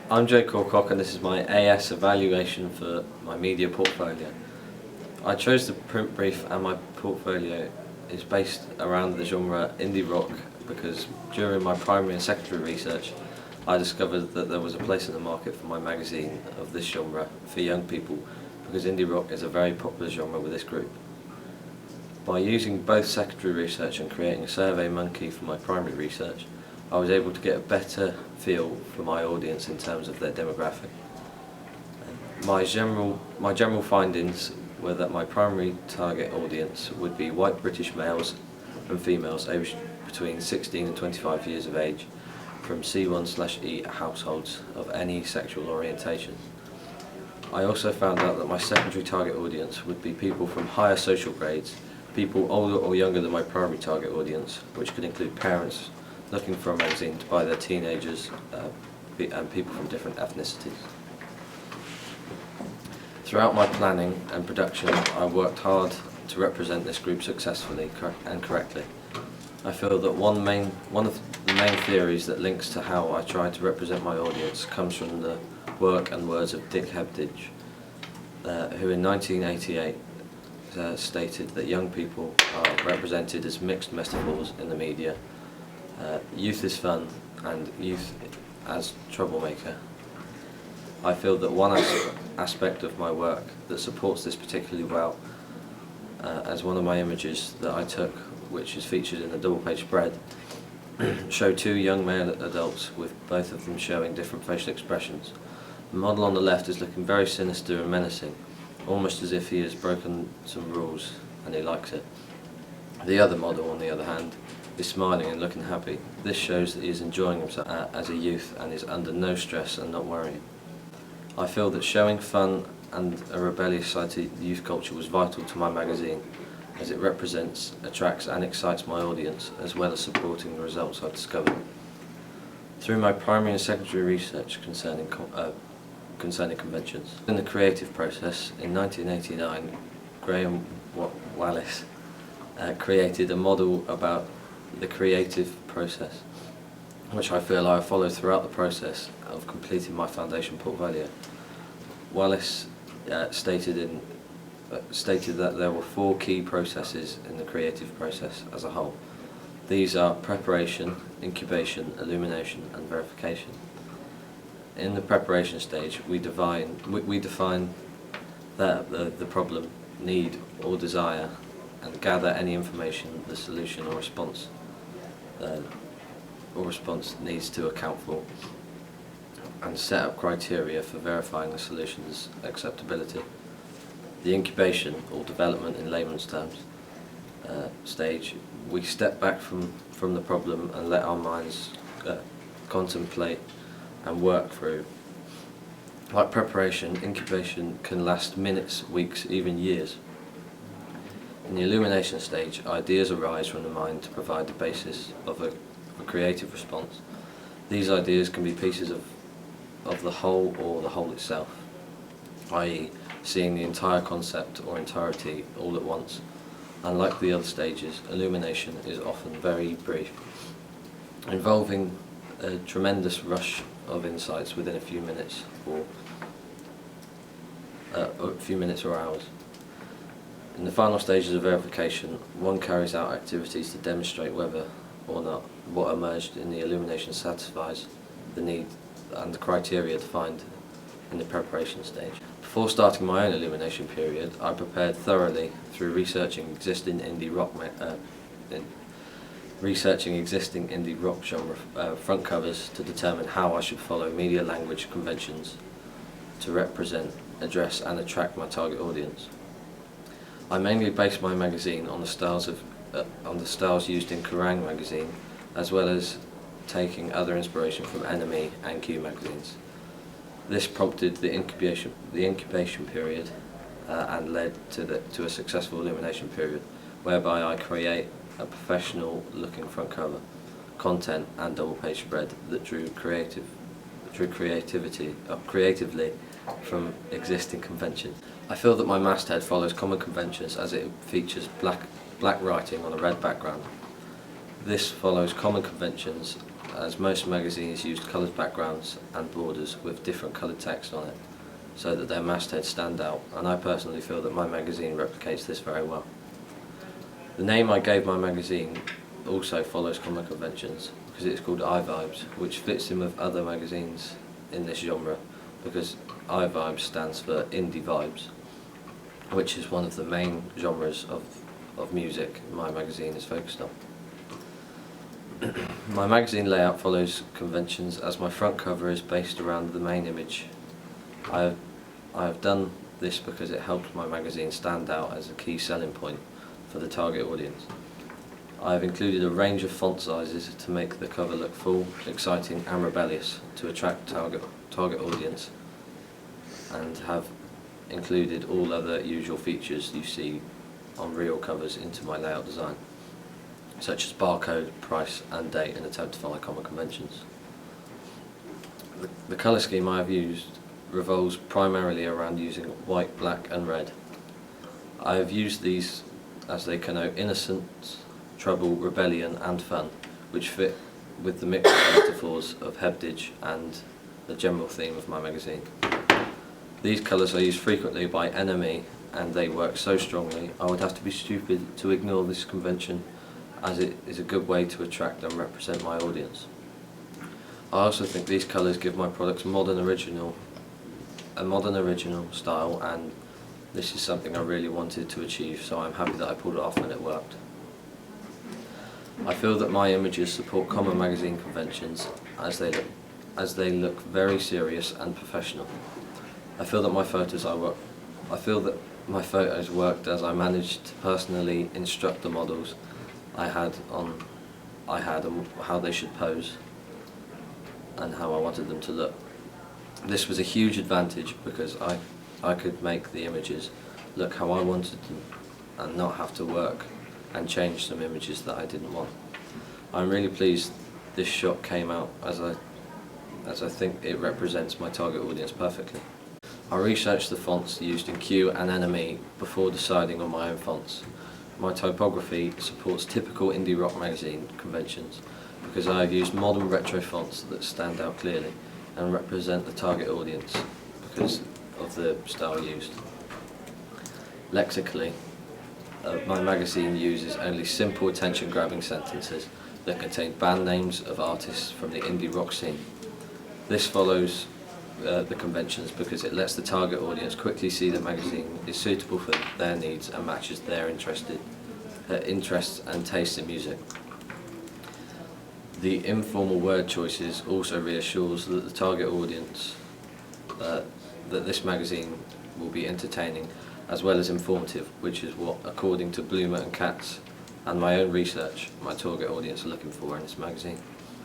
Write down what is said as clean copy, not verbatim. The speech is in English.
I'm Joe Alcock and this is my AS evaluation for my media portfolio. I chose the print brief and my portfolio is based around the genre indie rock because during my primary and secondary research I discovered that there was a place in the market for my magazine of this genre for young people because indie rock is a very popular genre with this group. By using both secondary research and creating a survey monkey for my primary research, I was able to get a better feel for my audience in terms of their demographic. My general findings were that my primary target audience would be white British males and females aged between 16 and 25 years of age from C1/E households of any sexual orientation. I also found out that my secondary target audience would be people from higher social grades, people older or younger than my primary target audience, which could include parents looking for a magazine to buy their teenagers and people from different ethnicities. Throughout my planning and production, I worked hard to represent this group successfully and correctly. I feel that one of the main theories that links to how I try to represent my audience comes from the work and words of Dick Hebdige, who in 1988 stated that young people are represented as mixed metaphors in the media. Youth is fun and youth as troublemaker. I feel that one aspect of my work that supports this particularly well, as one of my images that I took, which is featured in the double-page spread, show two young male adults with both of them showing different facial expressions. The model on the left is looking very sinister and menacing, almost as if he has broken some rules and he likes it. The other model, on the other hand, is smiling and looking happy. This shows that he is enjoying himself as a youth and is under no stress and not worrying. I feel that showing fun and a rebellious side to youth culture was vital to my magazine, as it represents, attracts and excites my audience, as well as supporting the results I've discovered. Through my primary and secondary research concerning conventions. In the creative process, in 1989, Graham Wallace created a model about the creative process, which I feel I have followed throughout the process of completing my foundation portfolio. Wallace stated that there were 4 key processes in the creative process as a whole. These are preparation, incubation, illumination and verification. In the preparation stage, we define the problem, need or desire and gather any information the solution or response needs to account for, and set up criteria for verifying the solution's acceptability. The incubation, or development in layman's terms, stage, we step back from the problem and let our minds contemplate and work through. Like preparation, incubation can last minutes, weeks, even years. In the illumination stage, ideas arise from the mind to provide the basis of a creative response. These ideas can be pieces of the whole or the whole itself, i.e. seeing the entire concept or entirety all at once. Unlike the other stages, illumination is often very brief, involving a tremendous rush of insights within a few minutes or hours. In the final stages of verification, one carries out activities to demonstrate whether or not what emerged in the illumination satisfies the need and the criteria defined in the preparation stage. Before starting my own illumination period, I prepared thoroughly through researching existing indie rock genre front covers to determine how I should follow media language conventions to represent, address and attract my target audience. I mainly based my magazine on the styles used in Kerrang magazine, as well as taking other inspiration from NME and Q magazines. This prompted the incubation period and led to a successful illumination period, whereby I create a professional-looking front cover, content and double-page spread that drew creatively from existing conventions. I feel that my masthead follows common conventions as it features black writing on a red background. This follows common conventions as most magazines used coloured backgrounds and borders with different coloured text on it, so that their mastheads stand out, and I personally feel that my magazine replicates this very well. The name I gave my magazine also follows common conventions, because it's called iVibes, which fits in with other magazines in this genre, because iVibes stands for Indie Vibes, which is one of the main genres of music my magazine is focused on. My magazine layout follows conventions, as my front cover is based around the main image. I have done this because it helps my magazine stand out as a key selling point for the target audience. I have included a range of font sizes to make the cover look full, exciting and rebellious to attract target audience, and have included all other usual features you see on real covers into my layout design, such as barcode, price and date, in an attempt to follow common conventions. The colour scheme I have used revolves primarily around using white, black and red. I have used these as they connote innocence, trouble, rebellion and fun, which fit with the mixed metaphors of Hebdige and the general theme of my magazine. These colours are used frequently by NME, and they work so strongly I would have to be stupid to ignore this convention, as it is a good way to attract and represent my audience. I also think these colours give my products a modern original style, and this is something I really wanted to achieve, so I'm happy that I pulled it off and it worked. I feel that my images support common magazine conventions, as they look very serious and professional. I feel that my photos worked, as I managed to personally instruct the models I had on how they should pose and how I wanted them to look. This was a huge advantage, because I could make the images look how I wanted them and not have to work and change some images that I didn't want. I'm really pleased this shot came out, as I think it represents my target audience perfectly. I researched the fonts used in Q and NME before deciding on my own fonts. My typography supports typical indie rock magazine conventions, because I have used modern retro fonts that stand out clearly and represent the target audience because of the style used. Lexically, my magazine uses only simple attention-grabbing sentences that contain band names of artists from the indie rock scene. This follows the conventions because it lets the target audience quickly see the magazine is suitable for their needs and matches their interests and tastes in music. The informal word choices also reassures that the target audience that this magazine will be entertaining as well as informative, which is what, according to Bloomer and Katz and my own research, my target audience are looking for in this magazine.